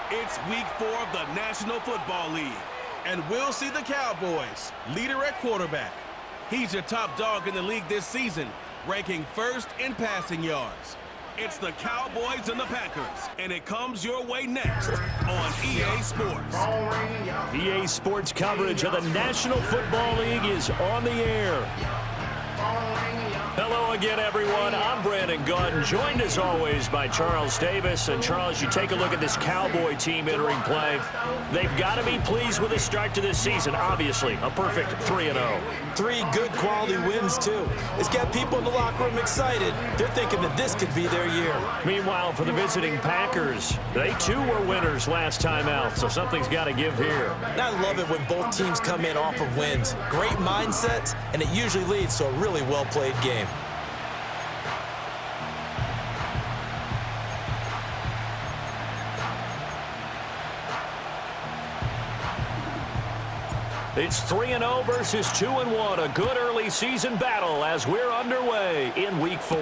It's week 4 of the National Football League, and we'll see the Cowboys, leader at quarterback. He's your top dog in the league this season, ranking first in passing yards. It's the Cowboys and the Packers, and it comes your way next on EA Sports. EA Sports coverage of the National Football League is on the air. Hello again, everyone. I'm Brandon Gautin, joined as always by Charles Davis. And Charles, you take a look at this Cowboy team entering play. They've got to be pleased with the start to this season. Obviously, a perfect 3-0. 3 good quality wins, too. It's got people in the locker room excited. They're thinking that this could be their year. Meanwhile, for the visiting Packers, they too were winners last time out, so something's got to give here. And I love it when both teams come in off of wins. Great mindsets, and it usually leads to a really well-played game. It's 3-0 versus 2-1, a good early season battle as we're underway in Week 4.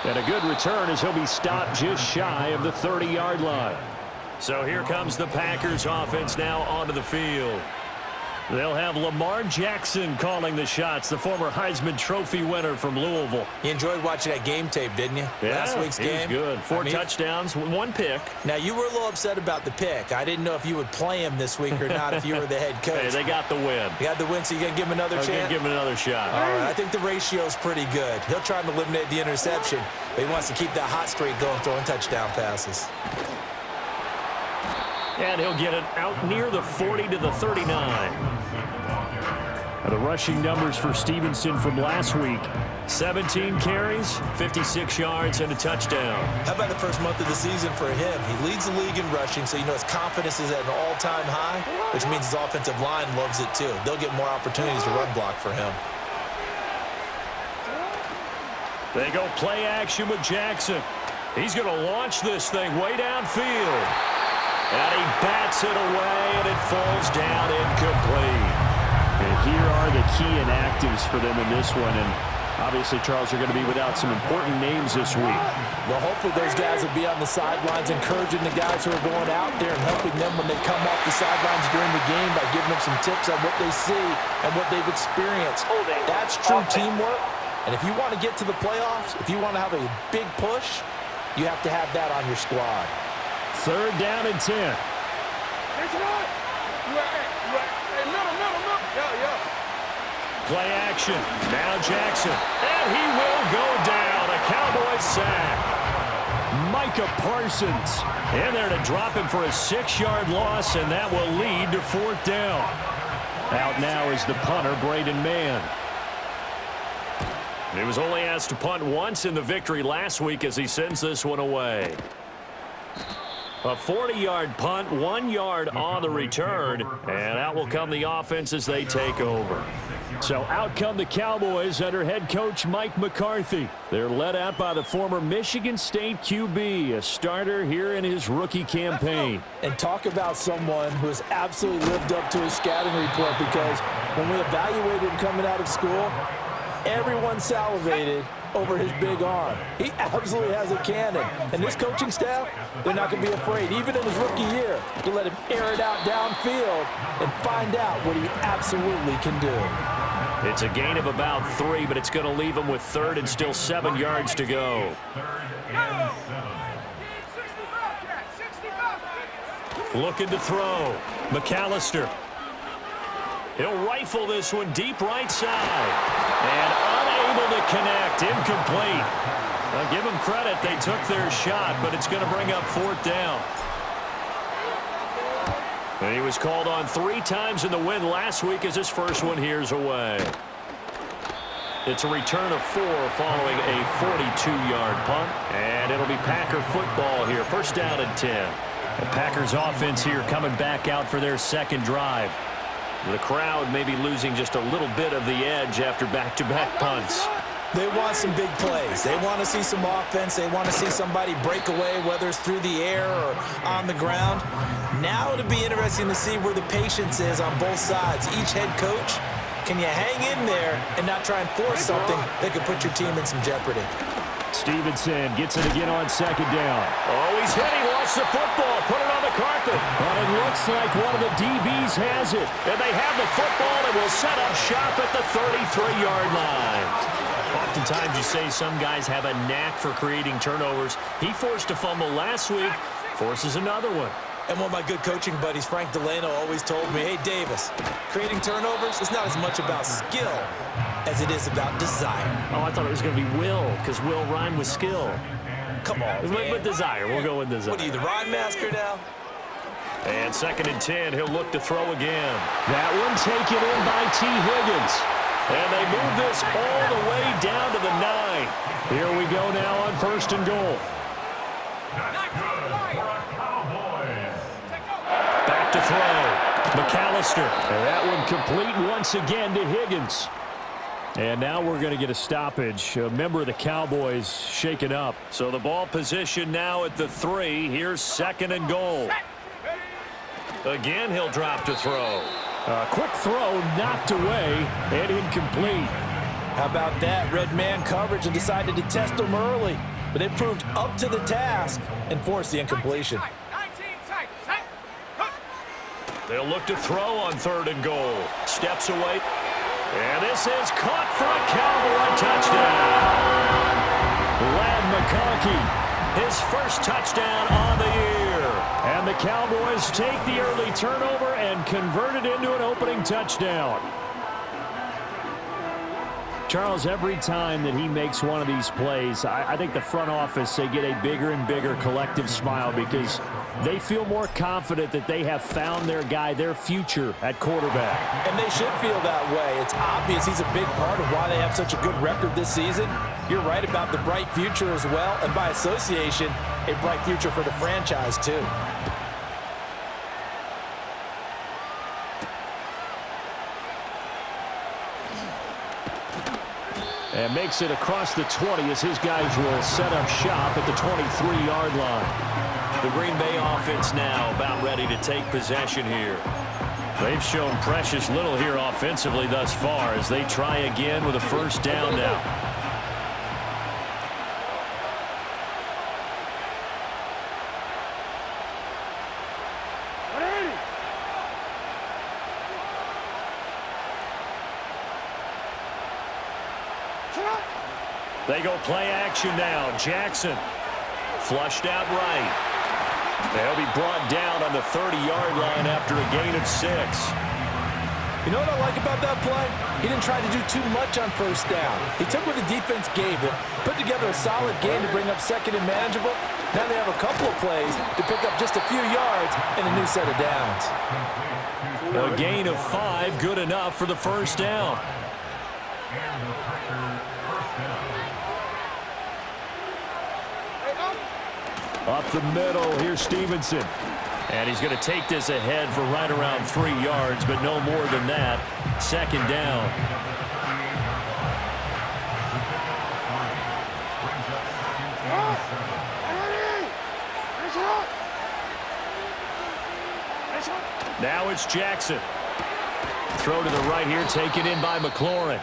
And a good return as he'll be stopped just shy of the 30-yard line. So here comes the Packers offense now onto the field. They'll have Lamar Jackson calling the shots, the former Heisman Trophy winner from Louisville. You enjoyed watching that game tape, didn't you? Yeah, Last week's game. It was good. 4 touchdowns, 1 pick. Now, you were a little upset about the pick. I didn't know if you would play him this week or not if you were the head coach. Hey, they got the win. You got the win, so you're going to give him another chance? I'm going to give him another shot. All right, I think the ratio's pretty good. He'll try to eliminate the interception, but he wants to keep that hot streak going, throwing touchdown passes. And he'll get it out near the 40 to the 39. The rushing numbers for Stevenson from last week: 17 carries, 56 yards, and a touchdown. How about the first month of the season for him? He leads the league in rushing, so you know his confidence is at an all-time high, which means his offensive line loves it too. They'll get more opportunities to run block for him. They go play action with Jackson. He's going to launch this thing way downfield. And he bats it away, and it falls down incomplete. And here are the key inactives for them in this one. And obviously, Charles, are going to be without some important names this week. Well, hopefully those guys will be on the sidelines encouraging the guys who are going out there and helping them when they come off the sidelines during the game by giving them some tips on what they see and what they've experienced. That's true teamwork. And if you want to get to the playoffs, if you want to have a big push, you have to have that on your squad. 3rd down and 10. Play action. Now Jackson. And he will go down. A Cowboys sack. Micah Parsons in there to drop him for a 6-yard loss, and that will lead to 4th down. Out now is the punter, Braden Mann. He was only asked to punt once in the victory last week as he sends this one away. A 40-yard punt, 1 yard on the return, and out will come the offense as they take over. So out come the Cowboys under head coach Mike McCarthy. They're led out by the former Michigan State QB, a starter here in his rookie campaign. And talk about someone who has absolutely lived up to his scouting report, because when we evaluated him coming out of school, everyone salivated over his big arm. He absolutely has a cannon. And this coaching staff, they're not going to be afraid, even in his rookie year, to let him air it out downfield and find out what he absolutely can do. It's a gain of about 3, but it's going to leave him with 3rd and still 7 yards to go. Looking to throw. McAllister. He'll rifle this one deep right side. And unable to connect. Incomplete. I'll give them credit. They took their shot, but it's going to bring up 4th down. And he was called on 3 times in the win last week as his first one here's away. It's a return of 4 following a 42-yard punt. And it'll be Packer football here. 1st down and 10. The Packers offense here coming back out for their 2nd drive. The crowd may be losing just a little bit of the edge after back-to-back punts. They want some big plays. They want to see some offense. They want to see somebody break away, whether it's through the air or on the ground. Now it'll be interesting to see where the patience is on both sides. Each head coach, can you hang in there and not try and force something that could put your team in some jeopardy? Stevenson gets it again on second down. Oh, he's hit. He lost the football. Put it on the carpet. But it looks like one of the DBs has it. And they have the football and will set up shop at the 33-yard line. Oftentimes you say some guys have a knack for creating turnovers. He forced a fumble last week, forces another one. And one of my good coaching buddies, Frank Delano, always told me, hey, Davis, creating turnovers is not as much about skill as it is about desire. Oh, I thought it was going to be will, because will rhyme with skill. Come on, man. With desire. We'll go with desire. What are you, the rhyme master now? And 2nd and 10, he'll look to throw again. That one taken in by T. Higgins. And they move this all the way down to the 9. Here we go now on 1st and goal. Back to throw. McAllister. And that one complete once again to Higgins. And now we're going to get a stoppage. A member of the Cowboys shaken up. So the ball position now at the 3. Here's 2nd and goal. Again, he'll drop to throw. A quick throw knocked away and incomplete. How about that? Red man coverage and decided to test him early. But it proved up to the task and forced the incompletion. They'll look to throw on 3rd and goal. Steps away. And this is caught for a Cowboy touchdown. Lad McConkey, his first touchdown on the year. And the Cowboys take the early turnover and convert it into an opening touchdown. Charles, every time that he makes one of these plays, I think the front office, they get a bigger and bigger collective smile because they feel more confident that they have found their guy, their future at quarterback. And they should feel that way. It's obvious he's a big part of why they have such a good record this season. You're right about the bright future as well, and by association, a bright future for the franchise too. And makes it across the 20 as his guys will set up shop at the 23-yard line. The Green Bay offense now about ready to take possession here. They've shown precious little here offensively thus far as they try again with a first down now. They go play action now. Jackson flushed out right. They'll be brought down on the 30-yard line after a gain of 6. You know what I like about that play? He didn't try to do too much on first down. He took what the defense gave him, put together a solid game to bring up 2nd and manageable. Now they have a couple of plays to pick up just a few yards and a new set of downs. A gain of 5, good enough for the first down. Up the middle, here's Stevenson. And he's going to take this ahead for right around 3 yards, but no more than that. 2nd down. Now it's Jackson. Throw to the right here, taken in by McLaurin.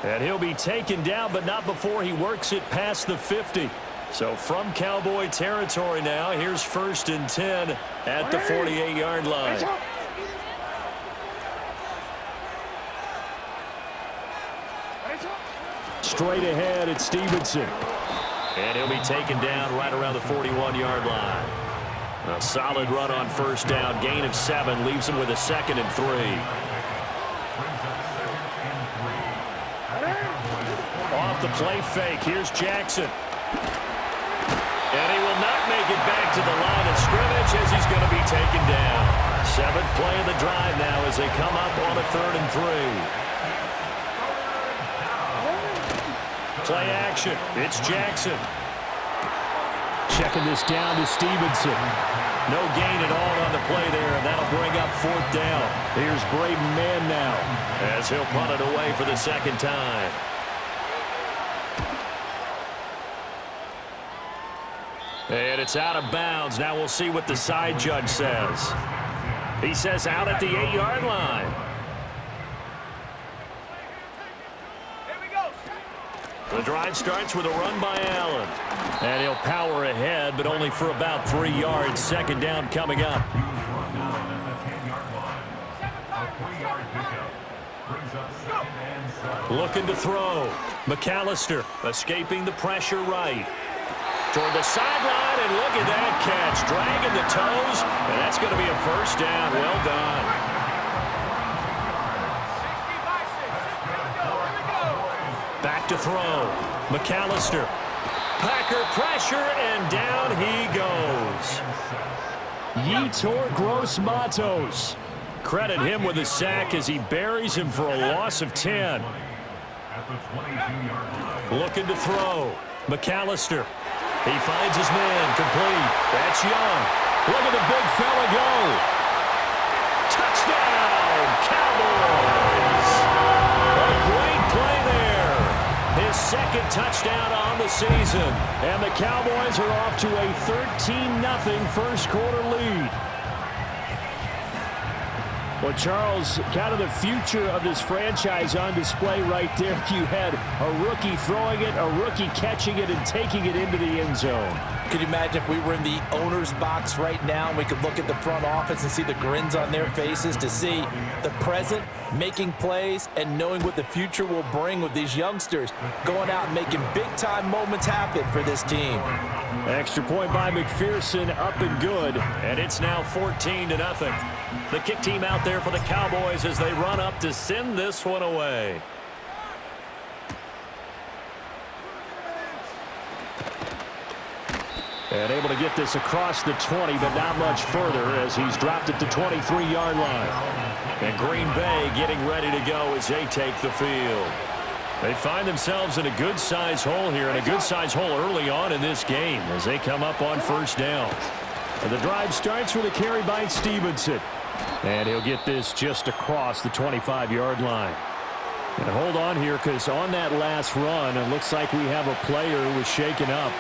And he'll be taken down, but not before he works it past the 50. So from Cowboy territory now, here's 1st and 10 at the 48-yard line. Straight ahead, it's Stevenson. And he'll be taken down right around the 41-yard line. A solid run on first down. Gain of 7 leaves him with a 2nd and 3. Off the play fake. Here's Jackson. And he will not make it back to the line of scrimmage as he's going to be taken down. 7th play of the drive now as they come up on a 3rd and 3. Play action. It's Jackson. Checking this down to Stevenson. No gain at all on the play there, and that'll bring up 4th down. Here's Braden Mann now, as he'll punt it away for the 2nd time. And it's out of bounds. Now we'll see what the side judge says. He says out at the 8-yard line. The drive starts with a run by Allen. And he'll power ahead, but only for about 3 yards. Second down coming up. Looking to throw. McAllister escaping the pressure right. Toward the sideline, and look at that catch. Dragging the toes, and that's going to be a first down. Well done. Back to throw. McAllister. Packer pressure, and down he goes. Yetur Gross-Matos. Credit him with a sack as he buries him for a loss of 10. Looking to throw. McAllister. He finds his man. Complete. That's Young. Look at the big fella go. Touchdown, Cowboys. A great play there. His second touchdown on the season. And the Cowboys are off to a 13-0 first quarter lead. Well, Charles, kind of the future of this franchise on display right there. You had a rookie throwing it, a rookie catching it, and taking it into the end zone. Could you imagine if we were in the owner's box right now and we could look at the front office and see the grins on their faces to see the present making plays and knowing what the future will bring with these youngsters going out and making big-time moments happen for this team. Extra point by McPherson, up and good. And it's now 14-0. The kick team out there for the Cowboys as they run up to send this one away. And able to get this across the 20, but not much further as he's dropped it to 23-yard line. And Green Bay getting ready to go as they take the field. They find themselves in a good-sized hole here, and a good-sized hole early on in this game as they come up on first down. And the drive starts with a carry by Stevenson. And he'll get this just across the 25-yard line. And hold on here, because on that last run, it looks like we have a player who was shaken up.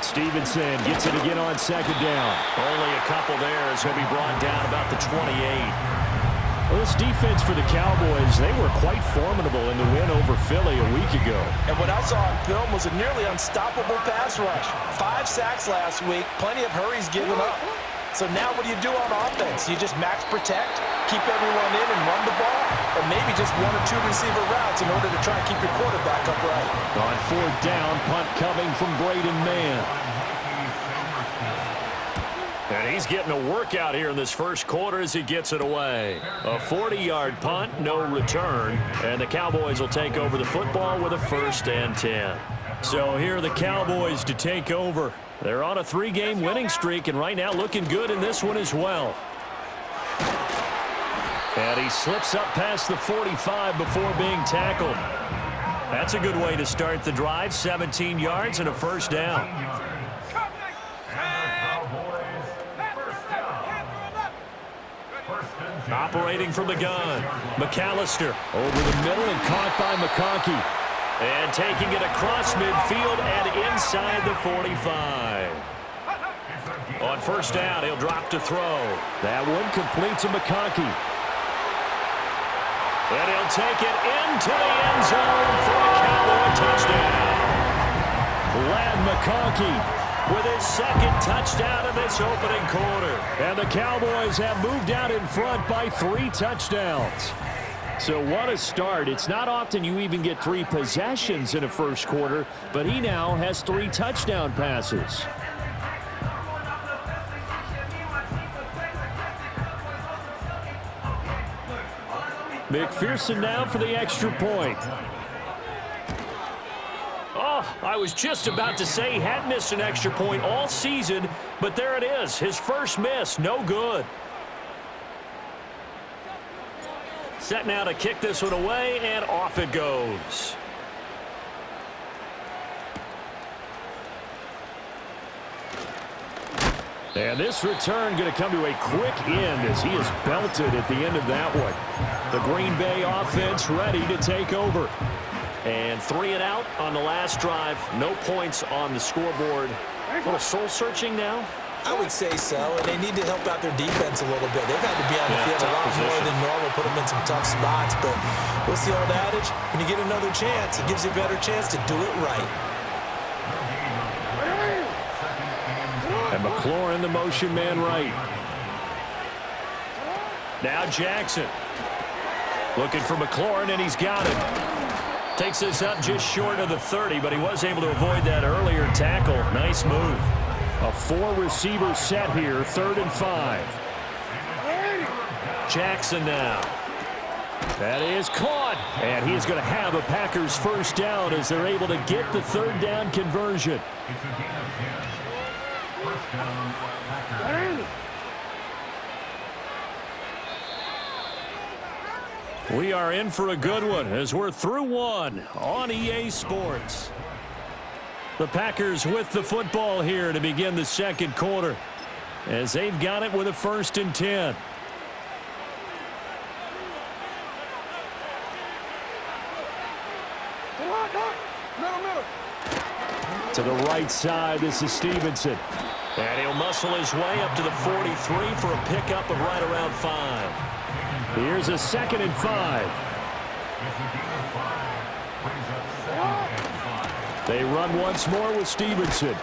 Stevenson gets it again on second down. Only a couple there as he'll be brought down about the 28. Well, this defense for the Cowboys, they were quite formidable in the win over Philly a week ago. And what I saw on film was a nearly unstoppable pass rush. 5 sacks last week, plenty of hurries given up. So now what do you do on offense? You just max protect, keep everyone in and run the ball, or maybe just 1 or 2 receiver routes in order to try and keep your quarterback upright. On fourth down, punt coming from Braden Mann. And he's getting a workout here in this first quarter as he gets it away. A 40-yard punt, no return, and the Cowboys will take over the football with a 1st and 10. So here are the Cowboys to take over. They're on a 3-game winning streak, and right now looking good in this one as well. And he slips up past the 45 before being tackled. That's a good way to start the drive. 17 yards and a 1st down. Operating from the gun. McAllister over the middle and caught by McConkey. And taking it across midfield and inside the 45. On 1st down, he'll drop to throw. That one complete to McConkey. And he'll take it into the end zone for a Cowboy touchdown. Lad McConkey with his 2nd touchdown of this opening quarter. And the Cowboys have moved out in front by 3 touchdowns. So what a start. It's not often you even get 3 possessions in a first quarter, but he now has 3 touchdown passes. McPherson now for the extra point. Oh, I was just about to say he hadn't missed an extra point all season, but there it is. His first miss, no good. Set now to kick this one away, and off it goes. And this return going to come to a quick end as he is belted at the end of that one. The Green Bay offense ready to take over. And 3 and out on the last drive. No points on the scoreboard. A little soul-searching now. I would say so, and they need to help out their defense a little bit. They've had to be on the field a lot more than normal, put them in some tough spots. But what's the old adage? When you get another chance, it gives you a better chance to do it right. And McLaurin, the motion man right. Now Jackson. Looking for McLaurin, and he's got it. Takes this up just short of the 30, but he was able to avoid that earlier tackle. Nice move. A 4-receiver set here, 3rd and 5. Jackson now. That is caught. And he is going to have a Packers first down as they're able to get the 3rd down conversion. We are in for a good one as we're through one on EA Sports. The Packers with the football here to begin the second quarter as they've got it with a 1st and 10. To the right side, this is Stevenson. And he'll muscle his way up to the 43 for a pickup of right around 5. Here's a 2nd and 5. They run once more with Stevenson.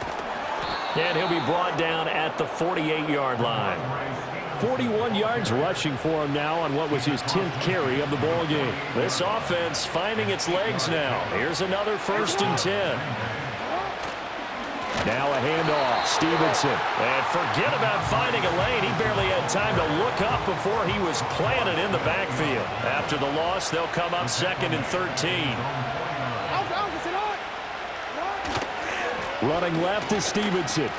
And he'll be brought down at the 48-yard line. 41 yards rushing for him now on what was his 10th carry of the ball game. This offense finding its legs now. Here's another 1st and 10. Now a handoff, Stevenson. And forget about finding a lane. He barely had time to look up before he was planted in the backfield. After the loss, they'll come up 2nd and 13. Running left is Stevenson.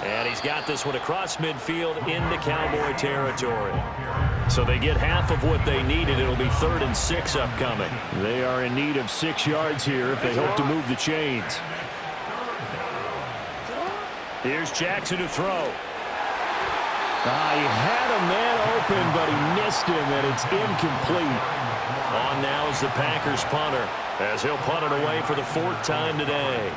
And he's got this one across midfield into Cowboy territory. So they get half of what they needed. It'll be 3rd and 6 upcoming. They are in need of 6 yards here if they hope to move the chains. Here's Jackson to throw. He had a man open, but he missed him, and it's incomplete. On now is the Packers punter, as he'll punt it away for the 4th time today.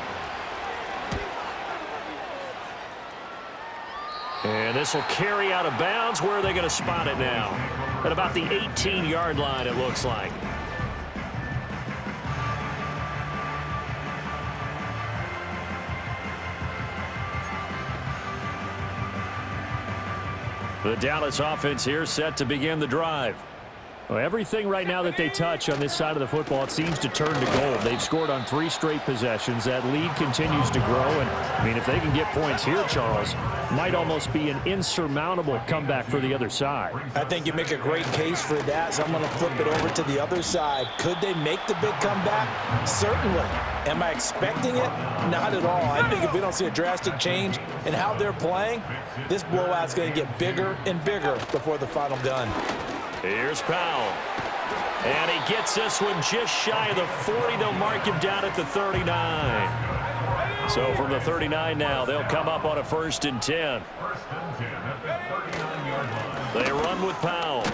And this will carry out of bounds. Where are they going to spot it now? At about the 18-yard line, it looks like. The Dallas offense here set to begin the drive. Well, everything right now that they touch on this side of the football, it seems to turn to gold. They've scored on 3 straight possessions. That lead continues to grow. And, I mean, if they can get points here, Charles, might almost be an insurmountable comeback for the other side. I think you make a great case for that, so I'm going to flip it over to the other side. Could they make the big comeback? Certainly. Am I expecting it? Not at all. I think if we don't see a drastic change in how they're playing, this blowout's going to get bigger and bigger before the final gun. Here's Powell. And he gets this one just shy of the 40. They'll mark him down at the 39. So from the 39 now, they'll come up on a 1st and 10. They run with Powell.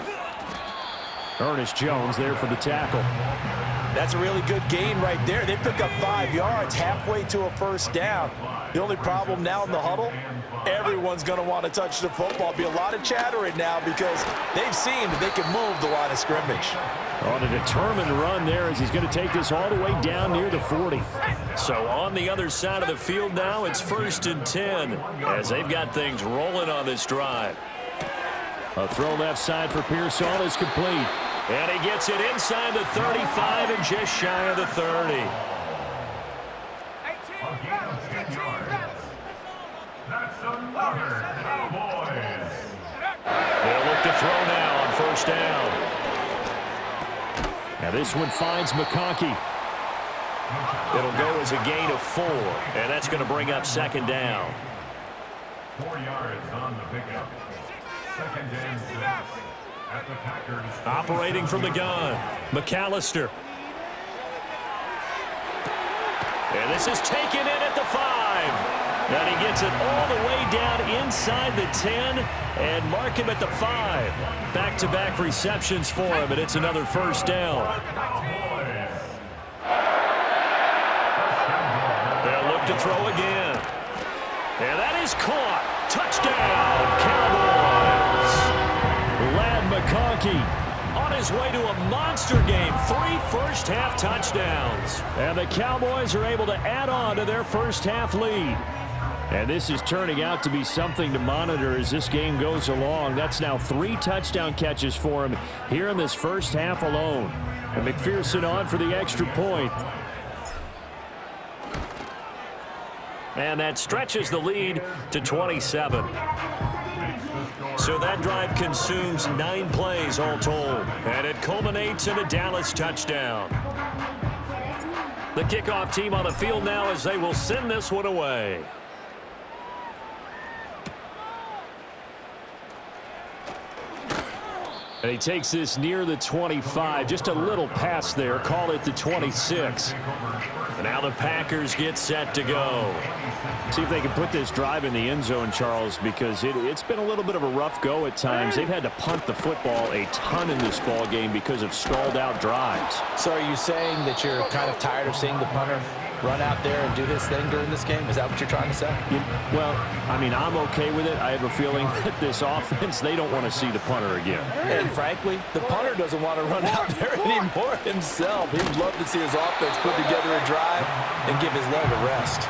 Ernest Jones there for the tackle. That's a really good gain right there. They pick up 5 yards halfway to a 1st down. The only problem now in the huddle, everyone's going to want to touch the football. Be a lot of chatter right now because they've seen that they can move the line of scrimmage. On a determined run there as he's going to take this all the way down near the 40. So on the other side of the field now, it's 1st and 10 as they've got things rolling on this drive. A throw left side for Pearsall is complete. And he gets it inside the 35 and just shy of the 30. They'll look to throw now on 1st down. Now this one finds McConkey. It'll go as a gain of 4, and that's going to bring up 2nd down. 4 yards on the pickup. 2nd and 6 at the Packers. Operating from the gun, McAllister. And this is taken in at the 5. And he gets it all the way down inside the 10 and mark him at the 5. Back-to-back receptions for him, and it's another 1st down. They'll look to throw again. And that is caught. Touchdown, Cowboys. Lad McConkey on his way to a monster game. 3 first-half touchdowns. And the Cowboys are able to add on to their first-half lead. And this is turning out to be something to monitor as this game goes along. That's now 3 touchdown catches for him here in this first half alone. And McPherson on for the extra point. And that stretches the lead to 27. So that drive consumes 9 plays all told. And it culminates in a Dallas touchdown. The kickoff team on the field now as they will send this one away. And he takes this near the 25. Just a little pass there. Call it the 26. And now the Packers get set to go. See if they can put this drive in the end zone, Charles, because it's been a little bit of a rough go at times. They've had to punt the football a ton in this ball game because of stalled out drives. So are you saying that you're kind of tired of seeing the punter run out there and do his thing during this game? Is that what you're trying to say? Well, I mean, I'm okay with it. I have a feeling that this offense, they don't want to see the punter again. And frankly, the punter doesn't want to run out there anymore himself. He'd love to see his offense put together a drive and give his leg a rest.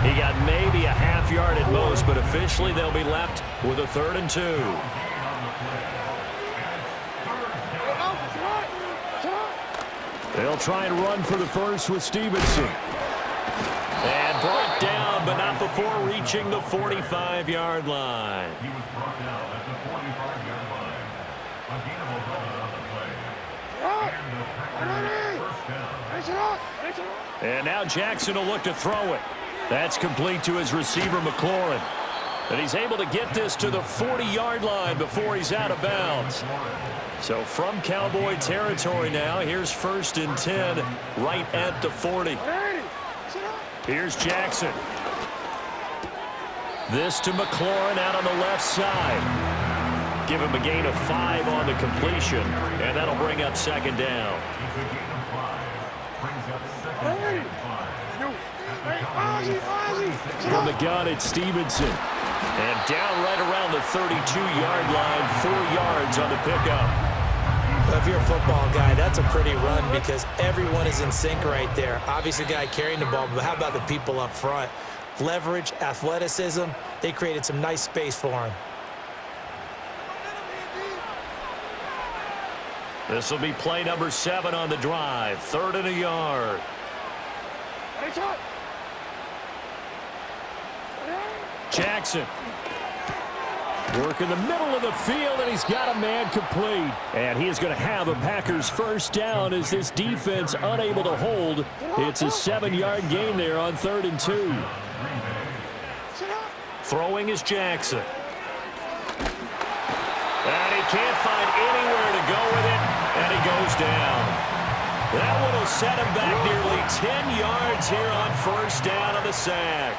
He got maybe a half yard at most, but officially they'll be left with a 3rd and 2. They'll try and run for the first with Stevenson. And brought down, but not before reaching the 45-yard line. He was brought down at the 45-yard line. A gainable run on the play. And the Packers first down. And now Jackson will look to throw it. That's complete to his receiver, McLaurin. And he's able to get this to the 40-yard line before he's out of bounds. So from Cowboy territory now, here's 1st and 10 right at the 40. Here's Jackson. This to McLaurin out on the left side. Give him a gain of 5 on the completion, and that'll bring up 2nd down. From the gun, it's Stevenson. And down right around the 32-yard line, 4 yards on the pickup. If you're a football guy, that's a pretty run because everyone is in sync right there. Obviously, the guy carrying the ball, but how about the people up front? Leverage, athleticism, they created some nice space for him. This will be play number 7 on the drive, 3rd and a yard. Jackson. Work in the middle of the field, and he's got a man complete. And he is going to have a Packers first down as this defense unable to hold. It's a 7-yard gain there on 3rd and 2. Throwing is Jackson. And he can't find anywhere to go with it, and he goes down. That one will set him back nearly 10 yards here on 1st down on the sack.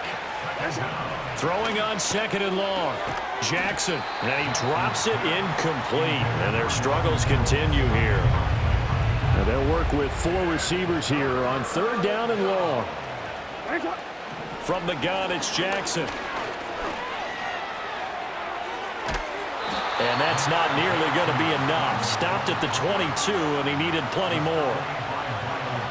Throwing on 2nd and long. Jackson, and he drops it incomplete. And their struggles continue here. Now they'll work with 4 receivers here on 3rd down and long. From the gun, it's Jackson. And that's not nearly going to be enough. Stopped at the 22, and he needed plenty more.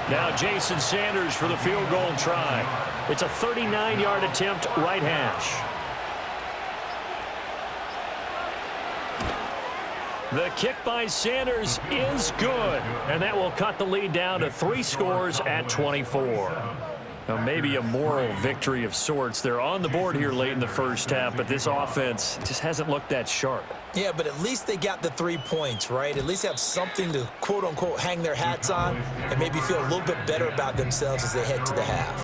Now Jason Sanders for the field goal try. It's a 39-yard attempt, right hash. The kick by Sanders is good, and that will cut the lead down to 3 scores at 24. Now maybe a moral victory of sorts. They're on the board here late in the first half, but this offense just hasn't looked that sharp. Yeah, but at least they got the 3 points, right? At least have something to, quote-unquote, hang their hats on and maybe feel a little bit better about themselves as they head to the half.